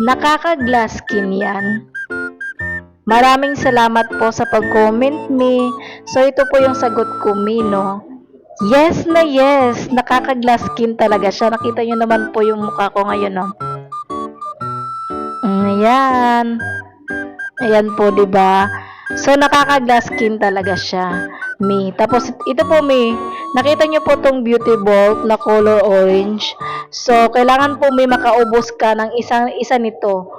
Nakaka-glass skin yan. Maraming salamat po sa pag-comment me. So ito po yung sagot ko, Mi, no? Yes na yes, nakaka-glass skin talaga siya. Nakita nyo naman po yung mukha ko ngayon, no? Ayan. Ayan po, 'di ba? So nakaka-glass skin talaga siya, Mi. Tapos ito po, Mi. Nakita niyo po tong Beauty Bolt na color orange. So kailangan po may makaubos ka ng isang isa nito.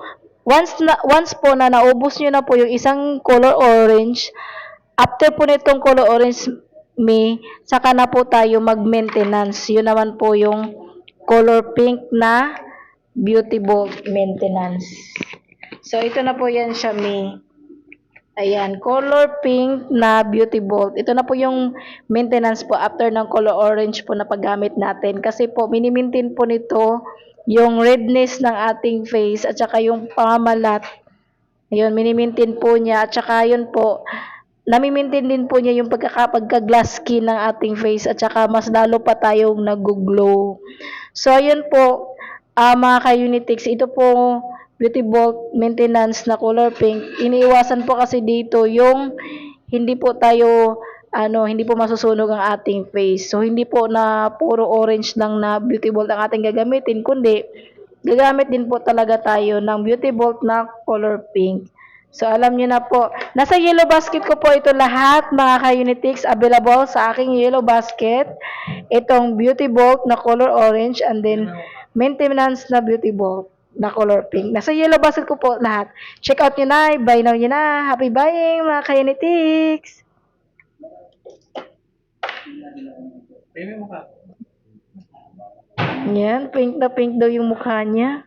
Once po na naubos niyo na po yung isang color orange, after po nitong color orange, Mi, saka na po tayo mag-maintenance. Yun naman po yung color pink na Beauty Bolt maintenance. So ito na po yan siya, Mi. Ayan, color pink na Beauty Bolt. Ito na po yung maintenance po after ng color orange po na paggamit natin. Kasi po, minimaintain po nito yung redness ng ating face at saka yung pamalat. Ayun, minimaintain po niya. At saka yun po, nami-maintain din po niya yung pagka-glass skin ng ating face at saka mas lalo pa tayong nag-glow. So, ayun po, mga ka-Unitix, ito po Beauty Bolt maintenance na color pink. Iniiwasan po kasi dito yung hindi po tayo hindi po masusunog ang ating face. So, hindi po na puro orange lang na Beauty Bolt ang ating gagamitin, kundi gagamit din po talaga tayo ng Beauty Bolt na color pink. So, alam niyo na po. Nasa yellow basket ko po ito lahat, mga ka-Unitix, available sa aking yellow basket. Itong Beauty Bolt na color orange and then maintenance na Beauty Bolt na color pink. Nasa yellow basket ko po lahat. Check out nyo na, buy now nyo na. Happy buying, mga ka-Unitix! Yan, pink na pink daw yung mukha niya.